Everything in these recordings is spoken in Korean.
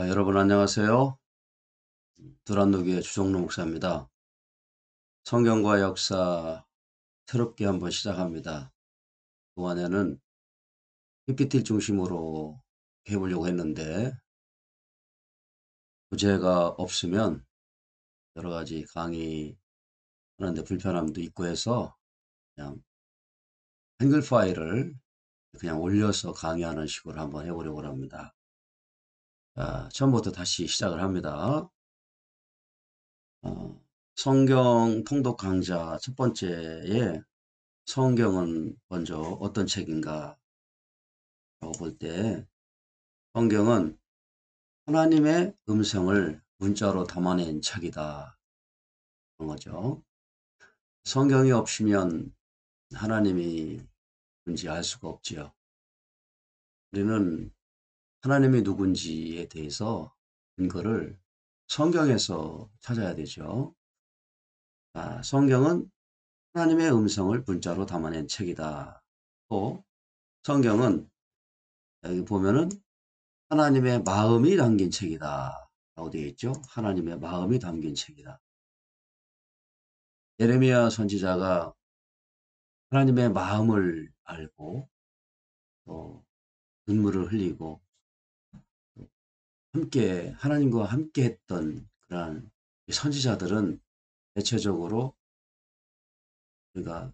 여러분 안녕하세요. 두란노교의 주정로 목사입니다. 성경과 역사 새롭게 한번 시작합니다. 그동안에는 PPT를 중심으로 해보려고 했는데 부제가 없으면 여러 가지 강의 하는데 불편함도 있고 해서 그냥 한글 파일을 그냥 올려서 강의하는 식으로 한번 해보려고 합니다. 자, 처음부터 다시 시작을 합니다. 성경 통독 강좌 첫 번째에 성경은 먼저 어떤 책인가 라고 볼 때 성경은 하나님의 음성을 문자로 담아낸 책이다. 그런 거죠. 성경이 없으면 하나님이 누군지 알 수가 없지요. 우리는 하나님이 누군지에 대해서 근거를 성경에서 찾아야 되죠. 성경은 하나님의 음성을 문자로 담아낸 책이다. 또 성경은 여기 보면은 하나님의 마음이 담긴 책이다. 라고 되어 있죠. 하나님의 마음이 담긴 책이다. 예레미야 선지자가 하나님의 마음을 알고 또 눈물을 흘리고 함께 하나님과 함께 했던 그러한 선지자들은 대체적으로 우리가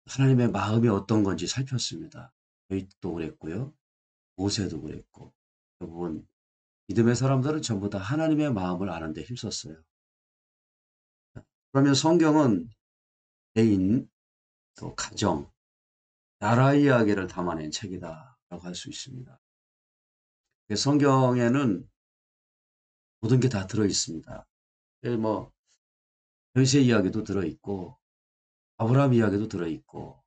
하나님의 마음이 어떤 건지 살폈습니다. 다윗도 그랬고요. 모세도 그랬고 대부분 믿음의 사람들은 전부 다 하나님의 마음을 아는 데 힘썼어요. 그러면 성경은 개인, 또 가정, 나라 이야기를 담아낸 책이다라고 할 수 있습니다. 성경에는 모든 게 다 들어있습니다. 뭐 현세 이야기도 들어있고 아브라함 이야기도 들어있고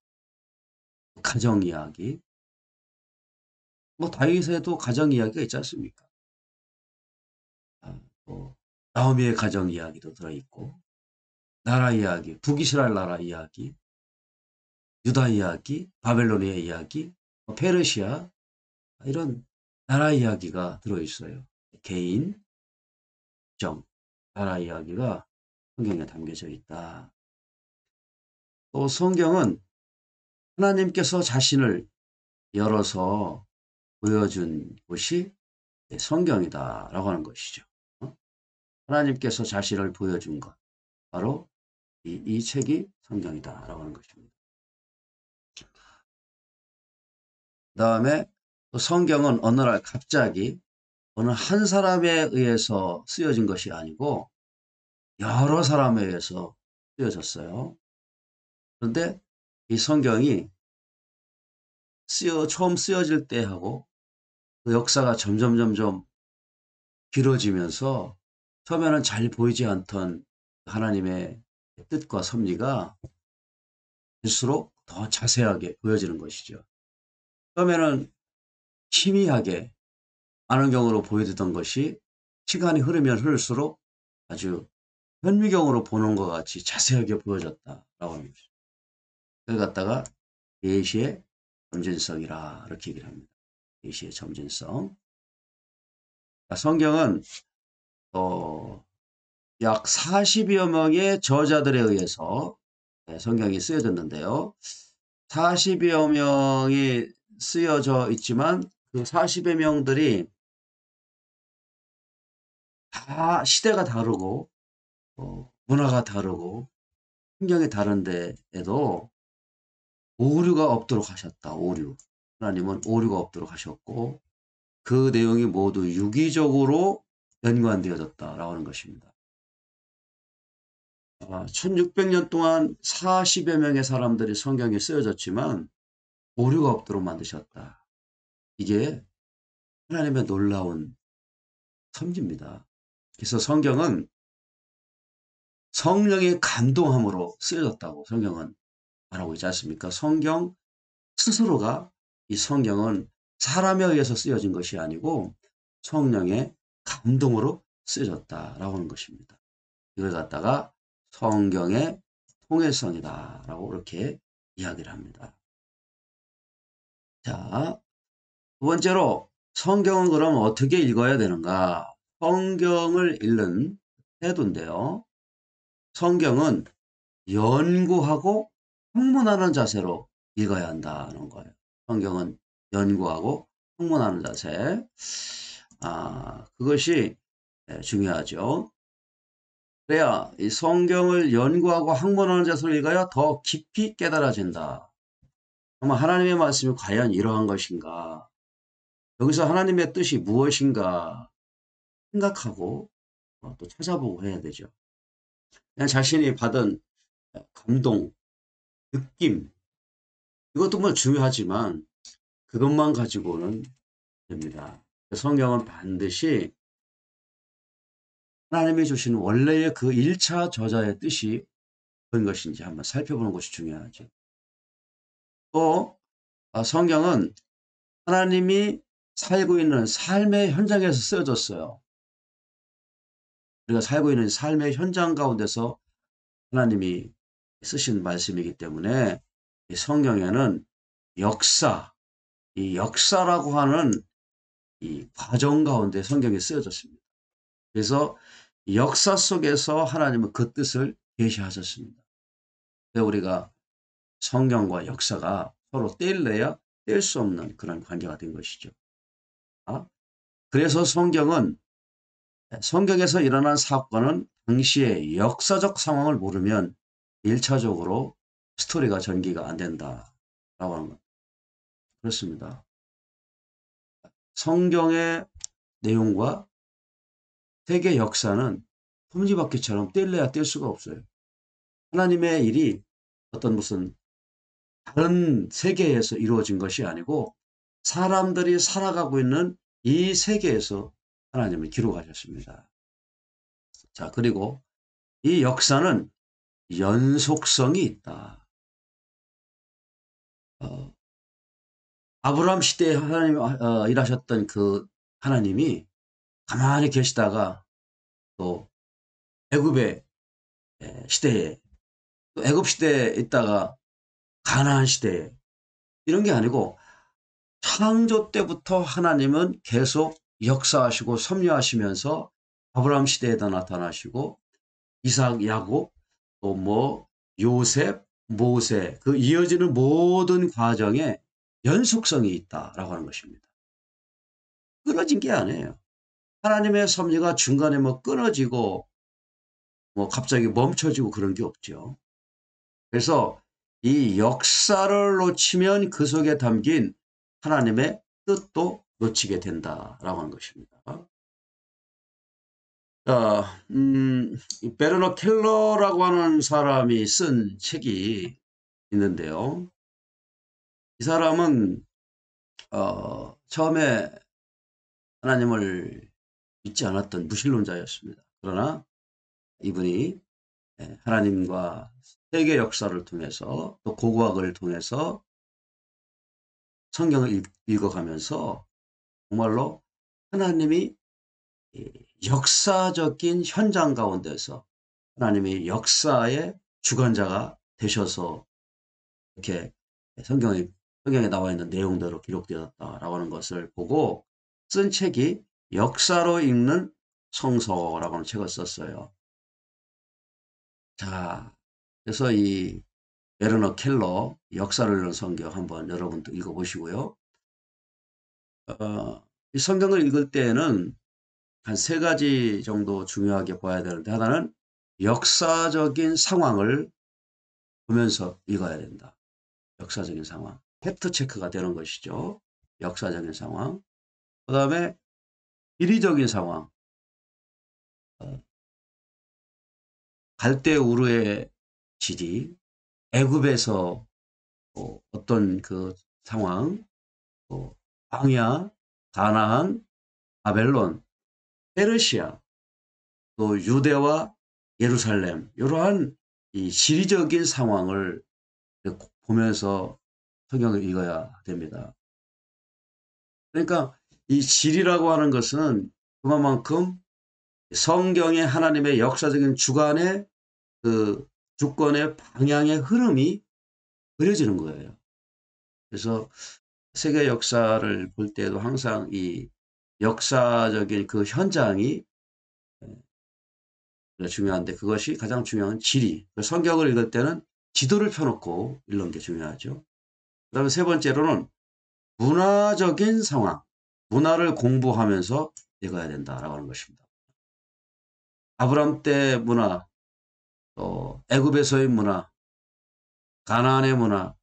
가정 이야기, 뭐 다윗에도 가정 이야기가 있지 않습니까? 또 나오미의 가정 이야기도 들어있고 나라 이야기, 북이스라엘 나라 이야기, 유다 이야기, 바벨로니아 이야기, 페르시아 이런 나라 이야기가 들어있어요. 개인, 정, 나라 이야기가 성경에 담겨져 있다. 또 성경은 하나님께서 자신을 열어서 보여준 것이 성경이다라고 하는 것이죠. 하나님께서 자신을 보여준 것, 바로 이 책이 성경이다라고 하는 것입니다. 그 다음에 성경은 어느 날 갑자기 어느 한 사람에 의해서 쓰여진 것이 아니고 여러 사람에 의해서 쓰여졌어요. 그런데 이 성경이 처음 쓰여질 때하고 그 역사가 점점 길어지면서 처음에는 잘 보이지 않던 하나님의 뜻과 섭리가 될수록 더 자세하게 보여지는 것이죠. 처음에는 희미하게 안원경으로 보여지던 것이 시간이 흐르면 흐를수록 아주 현미경으로 보는 것 같이 자세하게 보여졌다라고 하는 것이죠. 그걸 갖다가 계시의 점진성이라 이렇게 얘기를 합니다. 계시의 점진성. 성경은 약 40여 명의 저자들에 의해서 성경이 쓰여졌는데요. 40여 명이 쓰여져 있지만 그 40여 명들이 다 시대가 다르고 문화가 다르고 환경이 다른데에도 오류가 없도록 하셨다. 오류. 하나님은 오류가 없도록 하셨고 그 내용이 모두 유기적으로 연관되어졌다라고 하는 것입니다. 1600년 동안 40여 명의 사람들이 성경에 쓰여졌지만 오류가 없도록 만드셨다. 이게 하나님의 놀라운 섭리입니다. 그래서 성경은 성령의 감동함으로 쓰여졌다고 성경은 말하고 있지 않습니까? 성경 스스로가 이 성경은 사람에 의해서 쓰여진 것이 아니고 성령의 감동으로 쓰여졌다라고 하는 것입니다. 이걸 갖다가 성경의 통일성이다라고 이렇게 이야기를 합니다. 자, 두 번째로 성경은 그럼 어떻게 읽어야 되는가? 성경을 읽는 태도인데요. 성경은 연구하고 학문하는 자세로 읽어야 한다는 거예요. 성경은 연구하고 학문하는 자세. 그것이 중요하죠. 그래야 이 성경을 연구하고 학문하는 자세로 읽어야 더 깊이 깨달아진다. 정말 하나님의 말씀이 과연 이러한 것인가? 여기서 하나님의 뜻이 무엇인가 생각하고 또 찾아보고 해야 되죠. 그냥 자신이 받은 감동, 느낌, 이것도 뭐 중요하지만 그것만 가지고는 됩니다. 성경은 반드시 하나님이 주신 원래의 그 1차 저자의 뜻이 어떤 것인지 한번 살펴보는 것이 중요하죠. 또 성경은 하나님이 살고 있는 삶의 현장에서 쓰여졌어요. 우리가 살고 있는 삶의 현장 가운데서 하나님이 쓰신 말씀이기 때문에 이 성경에는 역사, 이 역사라고 하는 이 과정 가운데 성경이 쓰여졌습니다. 그래서 역사 속에서 하나님은 그 뜻을 계시하셨습니다. 그래서 우리가 성경과 역사가 서로 떼일래야 뗄 수 없는 그런 관계가 된 것이죠. 그래서 성경에서 일어난 사건은 당시의 역사적 상황을 모르면 1차적으로 스토리가 전개가 안 된다라고 하는 것. 그렇습니다. 성경의 내용과 세계 역사는 톱니바퀴처럼 뗄래야 뗄 수가 없어요. 하나님의 일이 어떤 무슨 다른 세계에서 이루어진 것이 아니고 사람들이 살아가고 있는 이 세계에서 하나님은 기록하셨습니다. 자, 그리고 이 역사는 연속성이 있다. 아브라함 시대에 하나님 일하셨던 그 하나님이 가만히 계시다가 또 애굽의 시대에 또 애굽 시대에 있다가 가나안 시대에 이런 게 아니고 창조 때부터 하나님은 계속 역사하시고 섭리하시면서 아브라함 시대에도 나타나시고 이삭, 야곱, 또 뭐 요셉, 모세 그 이어지는 모든 과정에 연속성이 있다라고 하는 것입니다. 끊어진 게 아니에요. 하나님의 섭리가 중간에 뭐 끊어지고 뭐 갑자기 멈춰지고 그런 게 없죠. 그래서 이 역사를 놓치면 그 속에 담긴 하나님의 뜻도 놓치게 된다라고 하는 것입니다. 자, 베르너 켈러라고 하는 사람이 쓴 책이 있는데요. 이 사람은 처음에 하나님을 믿지 않았던 무신론자였습니다. 그러나 이분이 하나님과 세계 역사를 통해서 또 고고학을 통해서 성경을 읽어가면서 정말로 하나님이 역사적인 현장 가운데서 하나님이 역사의 주관자가 되셔서 이렇게 성경에 나와 있는 내용대로 기록되었다라고 하는 것을 보고 쓴 책이 역사로 읽는 성서라고 하는 책을 썼어요. 자, 그래서 이 베르너 켈러 역사를 읽는 성경 한번 여러분도 읽어보시고요. 이 성경을 읽을 때에는 한 3가지 정도 중요하게 봐야 되는데 하나는 역사적인 상황을 보면서 읽어야 된다. 역사적인 상황. 팩트 체크가 되는 것이죠. 역사적인 상황. 그 다음에 지리적인 상황. 갈대 우르의 지리, 애굽에서 어떤 그 상황, 광야, 가나안, 바벨론, 페르시아, 또 유대와 예루살렘 이러한 이 지리적인 상황을 보면서 성경을 읽어야 됩니다. 그러니까 이 지리라고 하는 것은 그만큼 성경의 하나님의 역사적인 주관의 그 주권의 방향의 흐름이 그려지는 거예요. 그래서 세계 역사를 볼 때도 항상 이 역사적인 그 현장이 중요한데 그것이 가장 중요한 지리. 성경을 읽을 때는 지도를 펴놓고 읽는 게 중요하죠. 그다음에 세 번째로는 문화적인 상황, 문화를 공부하면서 읽어야 된다라고 하는 것입니다. 아브람 때 문화, 또 애굽에서의 문화, 가나안의 문화,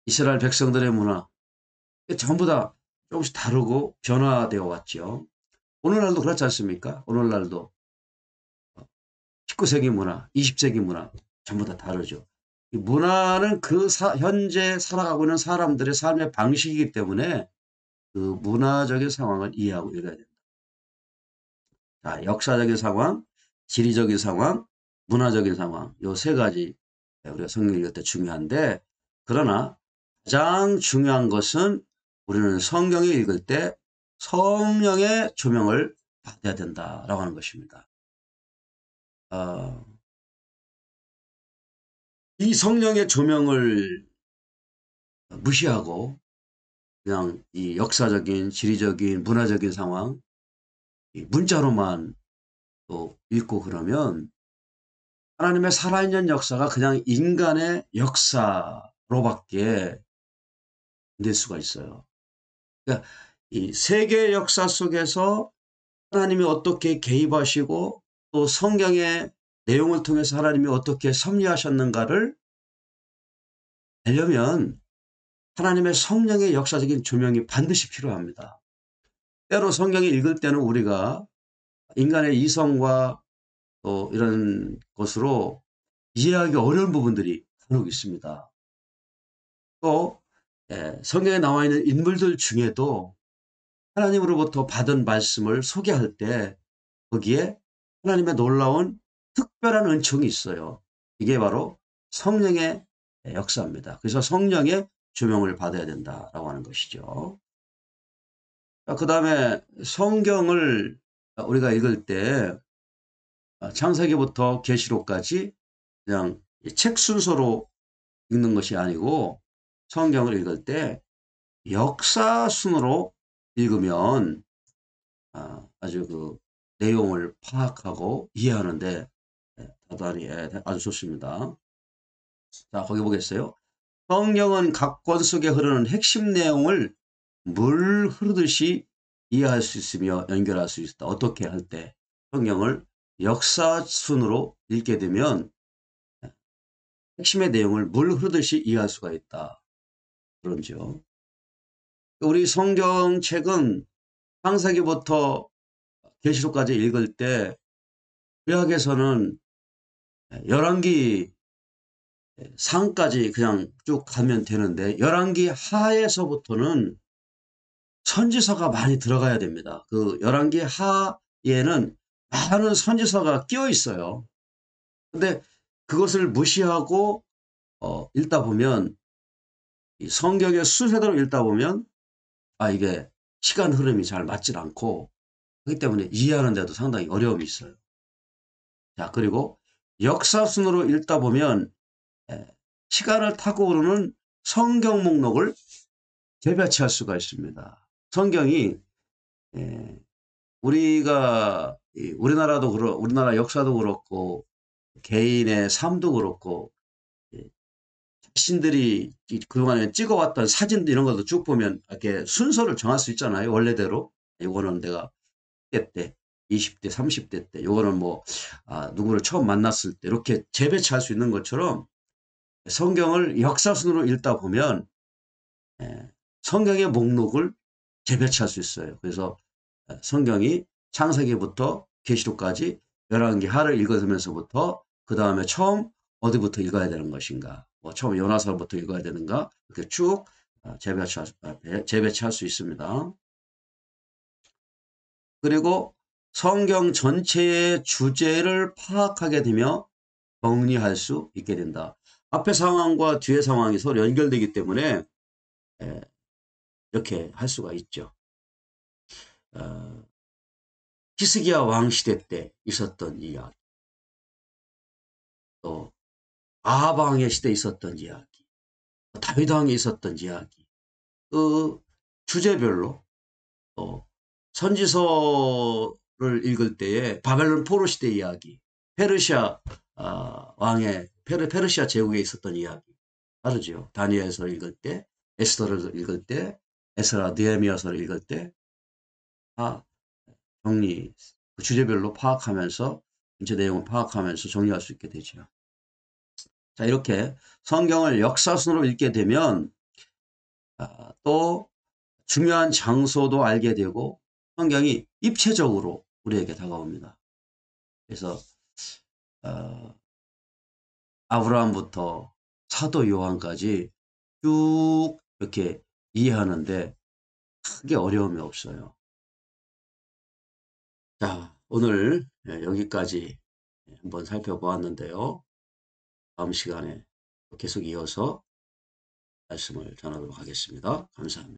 이스라엘 백성들의 문화, 전부 다 조금씩 다르고 변화되어 왔죠. 오늘날도 그렇지 않습니까? 오늘날도 19세기 문화, 20세기 문화 전부 다 다르죠. 이 문화는 현재 살아가고 있는 사람들의 삶의 방식이기 때문에 그 문화적인 상황을 이해하고 읽어야 됩니다. 자, 역사적인 상황, 지리적인 상황, 문화적인 상황, 요 세 가지 우리가 성경 읽을 때 중요한데, 그러나 가장 중요한 것은 우리는 성경을 읽을 때 성령의 조명을 받아야 된다라고 하는 것입니다. 이 성령의 조명을 무시하고 그냥 이 역사적인, 지리적인, 문화적인 상황, 이 문자로만 또 읽고 그러면 하나님의 살아있는 역사가 그냥 인간의 역사로밖에 안 될 수가 있어요. 그러니까 이 세계 역사 속에서 하나님이 어떻게 개입하시고 또 성경의 내용을 통해서 하나님이 어떻게 섭리하셨는가를 알려면 하나님의 성령의 역사적인 조명이 반드시 필요합니다. 때로 성경을 읽을 때는 우리가 인간의 이성과 또 이런 것으로 이해하기 어려운 부분들이 간혹 있습니다. 또 성경에 나와 있는 인물들 중에도 하나님으로부터 받은 말씀을 소개할 때 거기에 하나님의 놀라운 특별한 은총이 있어요. 이게 바로 성령의 역사입니다. 그래서 성령의 조명을 받아야 된다라고 하는 것이죠. 그 다음에 성경을 우리가 읽을 때 창세기부터 계시록까지 그냥 책 순서로 읽는 것이 아니고 성경을 읽을 때 역사 순으로 읽으면 아주 그 내용을 파악하고 이해하는데 대단히 아주 좋습니다. 자, 거기 보겠어요. 성경은 각 권 속에 흐르는 핵심 내용을 물 흐르듯이 이해할 수 있으며 연결할 수 있다. 어떻게 할 때 성경을 역사 순으로 읽게 되면 핵심의 내용을 물 흐르듯이 이해할 수가 있다. 그런죠. 우리 성경책은 창세기부터 계시록까지 읽을 때 구약에서는 열왕기 상까지 그냥 쭉 가면 되는데 열왕기 하에서부터는 선지서가 많이 들어가야 됩니다. 그 열왕기 하에는 많은 선지서가 끼어 있어요. 근데 그것을 무시하고 읽다 보면 이 성경의 순서대로 읽다 보면 이게 시간 흐름이 잘 맞질 않고 그렇기 때문에 이해하는 데도 상당히 어려움이 있어요. 자, 그리고 역사 순으로 읽다 보면 시간을 타고 오르는 성경 목록을 재배치할 수가 있습니다. 성경이 우리가 우리나라도 우리나라 역사도 그렇고 개인의 삶도 그렇고 자신들이 그동안에 찍어왔던 사진들 이런 것도 쭉 보면 이렇게 순서를 정할 수 있잖아요. 원래대로. 이거는 내가 10대 때, 20대, 30대 때, 요거는 뭐 누구를 처음 만났을 때 이렇게 재배치할 수 있는 것처럼 성경을 역사순으로 읽다 보면 성경의 목록을 재배치할 수 있어요. 그래서 성경이 창세기부터 계시록까지 열왕기 하를 읽으면서부터 그 다음에 처음 어디부터 읽어야 되는 것인가, 뭐 처음 요나서부터 읽어야 되는가 이렇게 쭉 재배치할 수 있습니다. 그리고 성경 전체의 주제를 파악하게 되며 정리할 수 있게 된다. 앞에 상황과 뒤의 상황이 서로 연결되기 때문에 이렇게 할 수가 있죠. 히스기야 왕 시대 때 있었던 이야기, 또 아합 왕의 시대에 있었던 이야기, 다윗 왕에 있었던 이야기, 그 주제별로 또 선지서를 읽을 때에 바벨론 포로 시대 이야기, 페르시아 왕의 페르시아 제국에 있었던 이야기 다르지요. 다니엘서를 읽을 때, 에스더를 읽을 때, 에스라 느헤미야서를 읽을 때 다 정리 그 주제별로 파악하면서 전체 내용을 파악하면서 정리할 수 있게 되죠. 자, 이렇게 성경을 역사순으로 읽게 되면 또 중요한 장소도 알게 되고 성경이 입체적으로 우리에게 다가옵니다. 그래서 아브라함부터 사도 요한까지 쭉 이렇게 이해하는데 크게 어려움이 없어요. 자, 오늘 여기까지 한번 살펴보았는데요. 다음 시간에 계속 이어서 말씀을 전하도록 하겠습니다. 감사합니다.